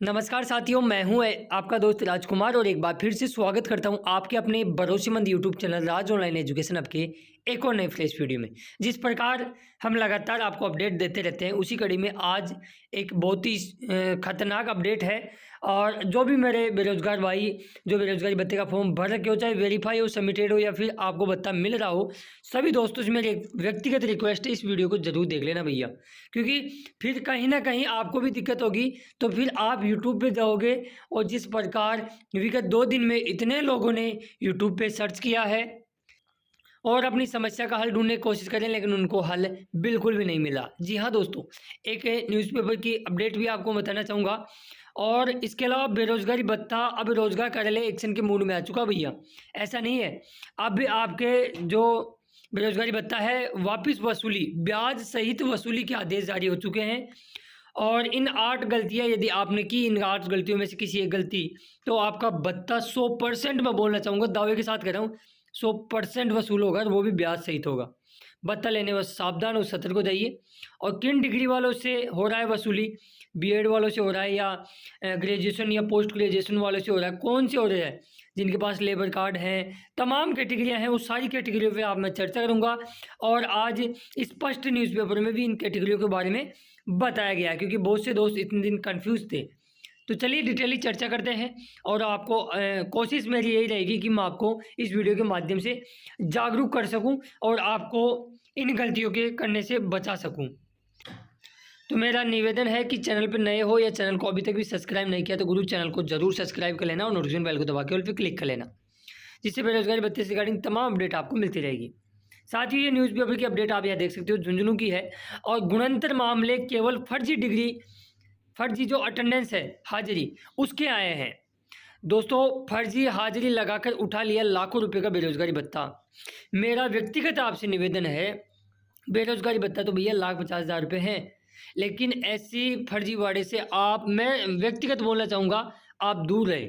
नमस्कार साथियों, मैं हूं आपका दोस्त राजकुमार और एक बार फिर से स्वागत करता हूं आपके अपने भरोसेमंद यूट्यूब चैनल राज ऑनलाइन एजुकेशन हब के एक और नए फ्रेश वीडियो में। जिस प्रकार हम लगातार आपको अपडेट देते रहते हैं, उसी कड़ी में आज एक बहुत ही खतरनाक अपडेट है। और जो भी मेरे बेरोजगार भाई जो बेरोजगारी भत्ते का फॉर्म भर रखे हो, चाहे वेरीफाई हो, सबमिटेड हो या फिर आपको भत्ता मिल रहा हो, सभी दोस्तों से मेरी एक व्यक्तिगत रिक्वेस्ट है, इस वीडियो को जरूर देख लेना भैया, क्योंकि फिर कहीं ना कहीं आपको भी दिक्कत होगी। तो फिर आप यूट्यूब पे जाओगे और जिस प्रकार विगत 2 दिन में इतने लोगों ने यूट्यूब पे सर्च किया है और अपनी समस्या का हल ढूंढने की कोशिश करें, लेकिन उनको हल बिल्कुल भी नहीं मिला। जी हाँ दोस्तों, एक न्यूज़पेपर की अपडेट भी आपको बताना चाहूँगा। और इसके अलावा बेरोजगारी भत्ता अब रोजगार कार्यालय एक्शन के मूड में आ चुका भैया। ऐसा नहीं है, अब भी आपके जो बेरोजगारी भत्ता है वापस वसूली, ब्याज सहित वसूली के आदेश जारी हो चुके हैं। और इन 8 गलतियां यदि आपने की, इन 8 गलतियों में से किसी एक गलती, तो आपका भत्ता 100%, मैं बोलना चाहूँगा, दावे के साथ कह रहा हूँ, 100% वसूल होगा, वो भी ब्याज सहित होगा। भत्ता लेने में सावधान और सतर्क हो जाइए। और किन डिग्री वालों से हो रहा है वसूली, बीएड वालों से हो रहा है या ग्रेजुएशन या पोस्ट ग्रेजुएशन वालों से हो रहा है, कौन से हो रहा है, जिनके पास लेबर कार्ड हैं, तमाम कैटेगरियां हैं, उस सारी कैटेगरियों पे आप मैं चर्चा करूंगा। और आज स्पष्ट न्यूज़पेपर में भी इन कैटेगरियों के बारे में बताया गया है, क्योंकि बहुत से दोस्त इतने दिन कंफ्यूज थे। तो चलिए डिटेली चर्चा करते हैं। और आपको कोशिश मेरी यही रहेगी कि मैं आपको इस वीडियो के माध्यम से जागरूक कर सकूं और आपको इन गलतियों के करने से बचा सकूं। तो मेरा निवेदन है कि चैनल पर नए हो या चैनल को अभी तक भी सब्सक्राइब नहीं किया तो गुरु चैनल को जरूर सब्सक्राइब कर लेना और नोटिफिकेशन बेल को दबा के ऑल पे क्लिक कर लेना, जिससे बेरोजगारी भत्ते से रिगार्डिंग तमाम अपडेट आपको मिलती रहेगी। साथ ही ये न्यूज़पेपर की अपडेट आप यहाँ देख सकते हो, झुंझुनू की है। और गुणंतर मामले केवल फर्जी डिग्री, फर्जी जो अटेंडेंस है, हाजिरी, उसके आए हैं दोस्तों। फर्जी हाजिरी लगाकर उठा लिया लाखों रुपए का बेरोजगारी भत्ता। मेरा व्यक्तिगत आपसे निवेदन है, बेरोजगारी भत्ता तो भैया 1,50,000 रुपये है, लेकिन ऐसी फर्जीवाड़े से मैं व्यक्तिगत बोलना चाहूँगा, आप दूर रहे।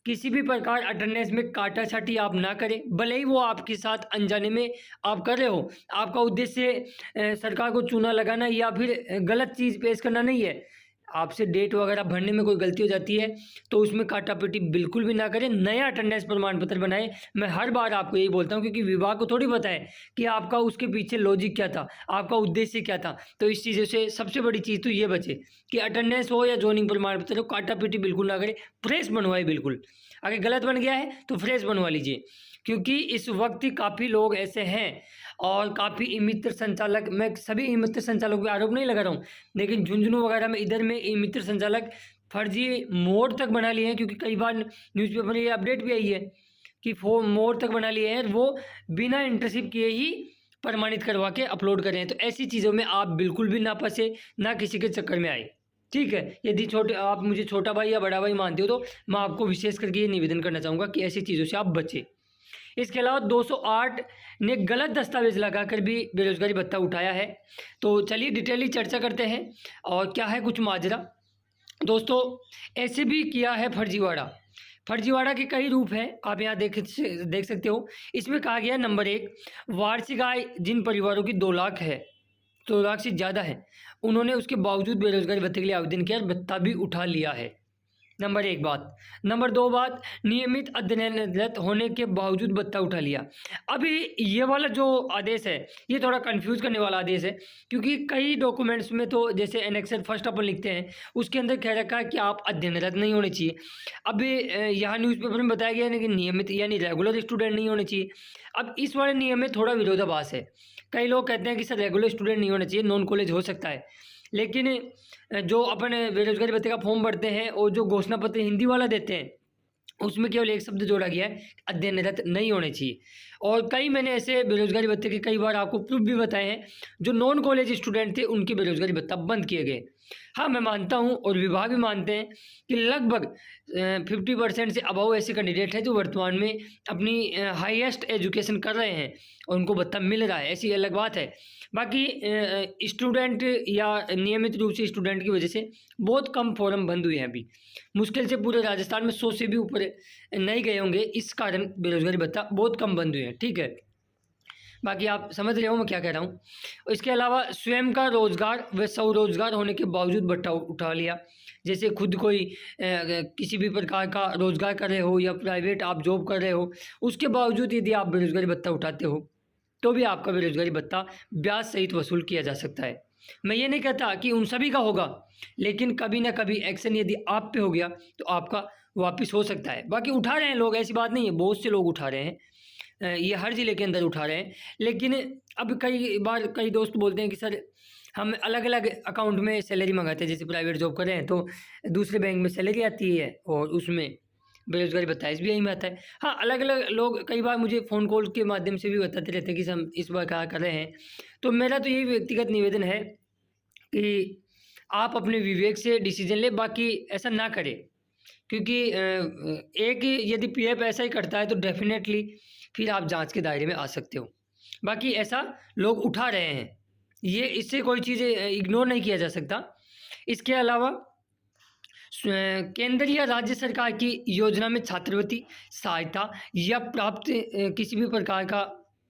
किसी भी प्रकार अटेंडेंस में काटा छाटी आप ना करें, भले ही वो आपके साथ अनजाने में आप कर रहे हो। आपका उद्देश्य सरकार को चूना लगाना या फिर गलत चीज़ पेश करना नहीं है। आपसे डेट वगैरह भरने में कोई गलती हो जाती है तो उसमें काटापीटी बिल्कुल भी ना करें, नया अटेंडेंस प्रमाण पत्र बनाएं। मैं हर बार आपको यही बोलता हूं, क्योंकि विभाग को थोड़ी पता है कि आपका उसके पीछे लॉजिक क्या था, आपका उद्देश्य क्या था। तो इस चीज़ों से सबसे बड़ी चीज़ तो ये बचे कि अटेंडेंस हो या जॉइनिंग प्रमाण पत्र हो, काटापीटी बिल्कुल ना करें, फ्रेश बनवाए बिल्कुल। अगर गलत बन गया है तो फ्रेश बनवा लीजिए, क्योंकि इस वक्त काफ़ी लोग ऐसे हैं और काफ़ी ई मित्र संचालक, मैं सभी ई मित्र संचालकों पे आरोप नहीं लगा रहा हूँ, लेकिन झुंझुनू वगैरह में इधर में ई मित्र संचालक फर्जी मोड तक बना लिए हैं। क्योंकि कई बार न्यूज़पेपर में ये अपडेट भी आई है कि मोड तक बना लिए हैं, वो बिना इंटर्नशिप किए ही प्रमाणित करवा के अपलोड कर रहे हैं। तो ऐसी चीज़ों में आप बिल्कुल भी ना फंसे, ना किसी के चक्कर में आए, ठीक है। यदि आप मुझे छोटा भाई या बड़ा भाई मानते हो तो मैं आपको विशेष करके ये निवेदन करना चाहूँगा कि ऐसी चीज़ों से आप बचें। इसके अलावा 208 ने गलत दस्तावेज लगाकर भी बेरोजगारी भत्ता उठाया है। तो चलिए डिटेली चर्चा करते हैं और क्या है कुछ माजरा। दोस्तों, ऐसे भी किया है फर्जीवाड़ा। फर्जीवाड़ा के कई रूप हैं, आप यहाँ देख सकते हो। इसमें कहा गया नंबर 1, वार्षिक आय जिन परिवारों की 2 लाख है, 2 लाख से ज़्यादा है, उन्होंने उसके बावजूद बेरोजगारी भत्ते के लिए आवेदन किया और भत्ता भी उठा लिया है। नंबर 1 बात। नंबर 2 बात, नियमित अध्ययनरत होने के बावजूद भत्ता उठा लिया। अभी ये वाला जो आदेश है ये थोड़ा कंफ्यूज करने वाला आदेश है, क्योंकि कई डॉक्यूमेंट्स में तो जैसे एनेक्सर फर्स्ट अपन लिखते हैं, उसके अंदर कह रखा है कि आप अध्ययनरत नहीं होने चाहिए। अभी यहाँ न्यूज़पेपर में बताया गया है कि नियमित यानी रेगुलर स्टूडेंट नहीं होने चाहिए। अब इस वाले नियम में थोड़ा विरोधाभास है। कई लोग कहते हैं कि सर रेगुलर स्टूडेंट नहीं होना चाहिए, नॉन कॉलेज हो सकता है, लेकिन जो अपन बेरोजगारी भत्ते का फॉर्म भरते हैं और जो घोषणा पत्र हिंदी वाला देते हैं, उसमें केवल एक शब्द जोड़ा गया है, अध्ययनरत नहीं होने चाहिए। और कई मैंने ऐसे बेरोजगारी भत्ते के कई बार आपको प्रूफ भी बताए हैं, जो नॉन कॉलेज स्टूडेंट थे उनके बेरोजगारी भत्ता बंद किए गए। हाँ, मैं मानता हूँ और विभाग भी मानते हैं कि लगभग 50% से अबव ऐसे कैंडिडेट हैं जो वर्तमान में अपनी हाईएस्ट एजुकेशन कर रहे हैं और उनको भत्ता मिल रहा है, ऐसी अलग बात है। बाकी स्टूडेंट या नियमित रूप से स्टूडेंट की वजह से बहुत कम फॉर्म बंद हुए हैं। अभी मुश्किल से पूरे राजस्थान में 100 से भी ऊपर नहीं गए होंगे, इस कारण बेरोजगारी भत्ता बहुत कम बंद हुए हैं, ठीक है। बाकी आप समझ रहे हो मैं क्या कह रहा हूँ। इसके अलावा स्वयं का रोजगार व स्वरोजगार होने के बावजूद भत्ता उठा लिया। जैसे खुद कोई किसी भी प्रकार का रोज़गार कर रहे हो या प्राइवेट आप जॉब कर रहे हो, उसके बावजूद यदि आप बेरोज़गारी भत्ता उठाते हो तो भी आपका बेरोज़गारी भत्ता ब्याज सहित वसूल किया जा सकता है। मैं ये नहीं कहता कि उन सभी का होगा, लेकिन कभी ना कभी एक्शन यदि आप पे हो गया तो आपका वापस हो सकता है। बाकी उठा रहे हैं लोग, ऐसी बात नहीं है, बहुत से लोग उठा रहे हैं, ये हर ज़िले के अंदर उठा रहे हैं। लेकिन अब कई बार कई दोस्त बोलते हैं कि सर हम अलग अलग अकाउंट में सैलरी मंगाते हैं, जैसे प्राइवेट जॉब कर रहे हैं तो दूसरे बैंक में सैलरी आती है और उसमें बेरोज़गारी भत्ता SBI में आता है। हाँ, अलग अलग लोग कई बार मुझे फ़ोन कॉल के माध्यम से भी बताते रहते हैं कि हम इस बार क्या कर रहे हैं। तो मेरा तो यही व्यक्तिगत निवेदन है कि आप अपने विवेक से डिसीजन लें, बाकी ऐसा ना करें, क्योंकि एक यदि PF ऐसा ही करता है तो डेफिनेटली फिर आप जांच के दायरे में आ सकते हो। बाकी ऐसा लोग उठा रहे हैं, ये इससे कोई चीज़ इग्नोर नहीं किया जा सकता। इसके अलावा केंद्र या राज्य सरकार की योजना में छात्रवृत्ति सहायता या प्राप्त किसी भी प्रकार का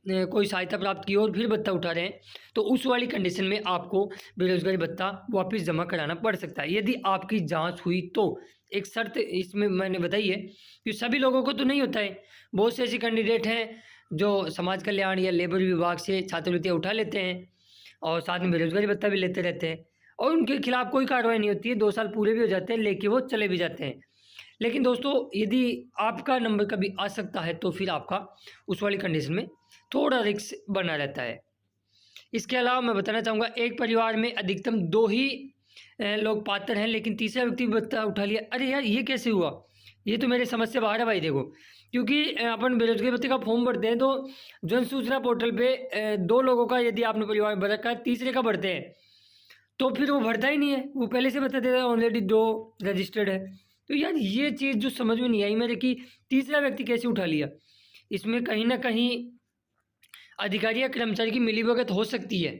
कोई सहायता प्राप्त की और फिर भत्ता उठा रहे हैं तो उस वाली कंडीशन में आपको बेरोज़गारी भत्ता वापस जमा कराना पड़ सकता है, यदि आपकी जांच हुई तो। एक शर्त इसमें मैंने बताई है कि सभी लोगों को तो नहीं होता है। बहुत से ऐसे कैंडिडेट हैं जो समाज कल्याण या लेबर विभाग से छात्रवृत्तियाँ उठा लेते हैं और साथ में बेरोज़गारी भत्ता भी लेते रहते हैं और उनके खिलाफ़ कोई कार्रवाई नहीं होती है, 2 साल पूरे भी हो जाते हैं, लेके वो चले भी जाते हैं। लेकिन दोस्तों, यदि आपका नंबर कभी आ सकता है तो फिर आपका उस वाली कंडीशन में थोड़ा रिस्क बना रहता है। इसके अलावा मैं बताना चाहूँगा, एक परिवार में अधिकतम 2 ही लोग पात्र हैं, लेकिन तीसरा व्यक्ति भत्ता उठा लिया। अरे यार, ये कैसे हुआ? ये तो मेरे समझ से बाहर है भाई। देखो, क्योंकि अपन बेरोज़गारी भत्ते का फॉर्म भरते हैं तो जन सूचना पोर्टल पे 2 लोगों का यदि आपने परिवार में भर रखा है, तीसरे का भरते हैं तो फिर वो भरता ही नहीं है, वो पहले से बता देता है ऑलरेडी 2 रजिस्टर्ड है। तो यार, ये चीज़ जो समझ में नहीं आई मेरे कि तीसरा व्यक्ति कैसे उठा लिया। इसमें कहीं ना कहीं अधिकारी या कर्मचारी की मिलीभगत हो सकती है,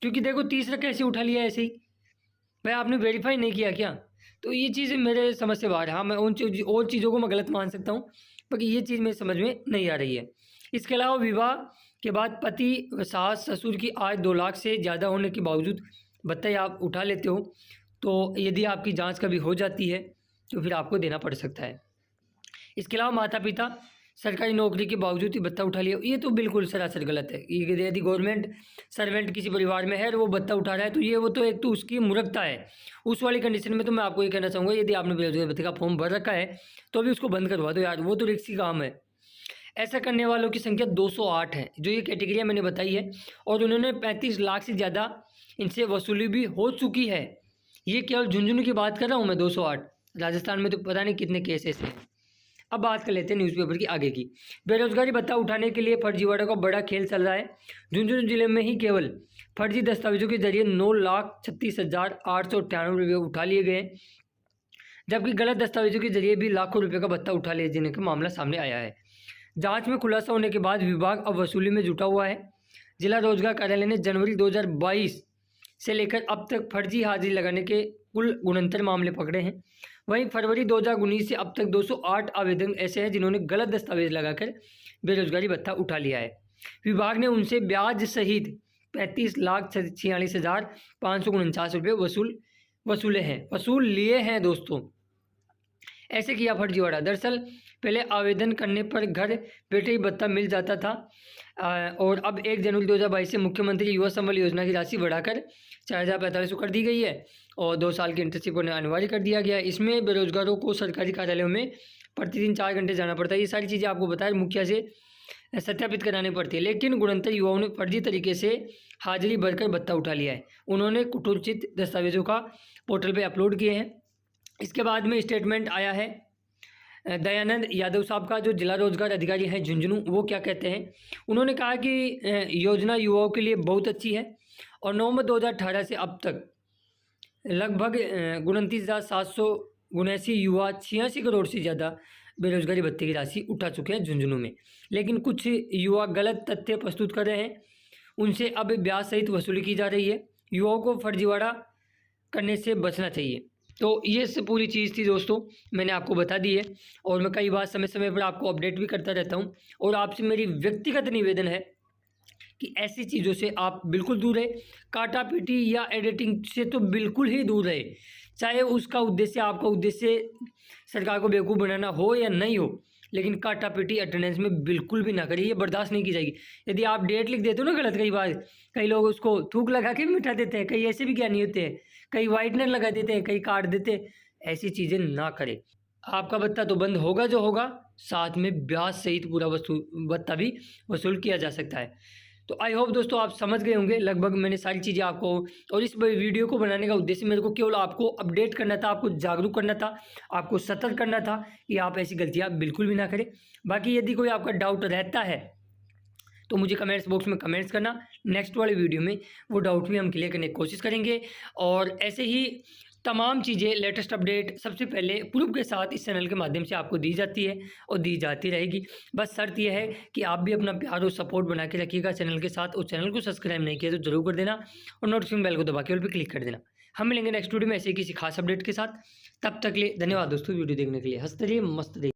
क्योंकि देखो तीसरा कैसे उठा लिया ऐसे ही, भाई आपने वेरीफाई नहीं किया क्या? तो ये चीज़ मेरे समझ से बाहर है। हाँ, मैं उन और चीज़ों को मैं गलत मान सकता हूँ, बाकी ये चीज़ मेरी समझ में नहीं आ रही है। इसके अलावा विवाह के बाद पति सास ससुर की आय 2 लाख से ज़्यादा होने के बावजूद भत्ता आप उठा लेते हो तो यदि आपकी जांच कभी हो जाती है तो फिर आपको देना पड़ सकता है। इसके अलावा माता पिता सरकारी नौकरी के बावजूद ही भत्ता उठा लिया, ये तो बिल्कुल सरासर गलत है। यदि गवर्नमेंट सर्वेंट किसी परिवार में है और वो भत्ता उठा रहा है तो ये वो तो एक तो उसकी मूर्खता है। उस वाली कंडीशन में तो मैं आपको ये कहना चाहूँगा, यदि आपने बेरोजगारी भत्ते का फॉर्म भर रखा है तो भी उसको बंद करवा दो यार, वो तो रिस्की काम है। ऐसा करने वालों की संख्या 208 है, जो ये कैटेगरियाँ मैंने बताई है, और उन्होंने 35 लाख से ज़्यादा इनसे वसूली भी हो चुकी है। ये केवल झुंझुनू की बात कर रहा हूँ मैं, 208। राजस्थान में तो पता नहीं कितने केस ऐसे हैं। अब बात कर लेते हैं न्यूज़पेपर की आगे की। बेरोजगारी भत्ता उठाने के लिए फर्जीवाड़ों का बड़ा खेल चल रहा है। झुंझुनू जिले में ही केवल फर्जी दस्तावेजों के जरिए 9,36,898 रुपये उठा लिए गए, जबकि गलत दस्तावेजों के जरिए भी लाखों रुपये का भत्ता उठा लिए जाने का मामला सामने आया है। जांच में खुलासा होने के बाद विभाग अब वसूली में जुटा हुआ है। जिला रोजगार कार्यालय ने जनवरी 2022 से लेकर अब तक फर्जी हाजिरी लगाने के कुल 69 मामले पकड़े हैं। वहीं फरवरी 2019 से अब तक 208 आवेदन ऐसे हैं जिन्होंने गलत दस्तावेज लगाकर बेरोजगारी भत्ता उठा लिया है। विभाग ने उनसे ब्याज सहित 35,46,549 रुपये वसूल लिए हैं दोस्तों। ऐसे किया फर्जीवाड़ा। दरअसल पहले आवेदन करने पर घर बैठे ही भत्ता मिल जाता था, और अब 1 जनवरी 2022 से मुख्यमंत्री युवा संबल योजना की राशि बढ़ाकर 4,045 कर दी गई है और 2 साल की इंटर्नशिप होने अनिवार्य कर दिया गया है। इसमें बेरोजगारों को सरकारी कार्यालयों में प्रतिदिन 4 घंटे जाना पड़ता है। ये सारी चीज़ें आपको बताया मुखिया से सत्यापित करानी पड़ती है, लेकिन गुणंतर युवाओं ने फर्जी तरीके से हाजिरी भरकर भत्ता उठा लिया है। उन्होंने कुटुचित दस्तावेजों का पोर्टल पर अपलोड किए हैं। इसके बाद में स्टेटमेंट आया है दयानंद यादव साहब का, जो जिला रोजगार अधिकारी हैं झुंझुनू। वो क्या कहते हैं, उन्होंने कहा कि योजना युवाओं के लिए बहुत अच्छी है और नवंबर 2018 से अब तक लगभग 29,779 युवा 86 करोड़ से ज़्यादा बेरोजगारी भत्ते की राशि उठा चुके हैं झुंझुनू में। लेकिन कुछ युवा गलत तथ्य प्रस्तुत कर रहे हैं, उनसे अब ब्याज सहित वसूली की जा रही है। युवाओं को फर्जीवाड़ा करने से बचना चाहिए। तो ये सब पूरी चीज़ थी दोस्तों, मैंने आपको बता दी है, और मैं कई बार समय समय पर आपको अपडेट भी करता रहता हूँ। और आपसे मेरी व्यक्तिगत निवेदन है कि ऐसी चीज़ों से आप बिल्कुल दूर रहे। काटा पीटी या एडिटिंग से तो बिल्कुल ही दूर रहे। चाहे उसका उद्देश्य, आपका उद्देश्य सरकार को बेवकूफ़ बनाना हो या नहीं हो, लेकिन काटापीटी अटेंडेंस में बिल्कुल भी ना करें, ये बर्दाश्त नहीं की जाएगी। यदि आप डेट लिख देते हो ना गलत, कई बार कई लोग उसको थूक लगा के भी मिटा देते हैं, कई ऐसे भी ज्ञानी होते हैं, कई वाइटनर लगा देते हैं, कई काट देते हैं। ऐसी चीज़ें ना करें। आपका भत्ता तो बंद होगा जो होगा, साथ में ब्याज सहित पूरा भत्ता भी वसूल किया जा सकता है। तो आई होप दोस्तों आप समझ गए होंगे लगभग मैंने सारी चीज़ें आपको, और इस वीडियो को बनाने का उद्देश्य मेरे को केवल आपको अपडेट करना था, आपको जागरूक करना था, आपको सतर्क करना था कि आप ऐसी गलतियां बिल्कुल भी ना करें। बाकी यदि कोई आपका डाउट रहता है तो मुझे कमेंट्स बॉक्स में कमेंट्स करना, नेक्स्ट वाले वीडियो में वो डाउट भी हम क्लियर करने की कोशिश करेंगे। और ऐसे ही तमाम चीज़ें लेटेस्ट अपडेट सबसे पहले प्रूफ के साथ इस चैनल के माध्यम से आपको दी जाती है और दी जाती रहेगी। बस शर्त यह है कि आप भी अपना प्यार और सपोर्ट बना के रखिएगा चैनल के साथ, और चैनल को सब्सक्राइब नहीं किया तो जरूर कर देना और नोटिफिकेशन बेल को दबा के ऑल पे क्लिक कर देना। हम मिलेंगे नेक्स्ट वीडियो में ऐसे किसी खास अपडेट के साथ। तब तक के लिए धन्यवाद दोस्तों वीडियो देखने के लिए। हंसते रहिए, मस्त रहिए।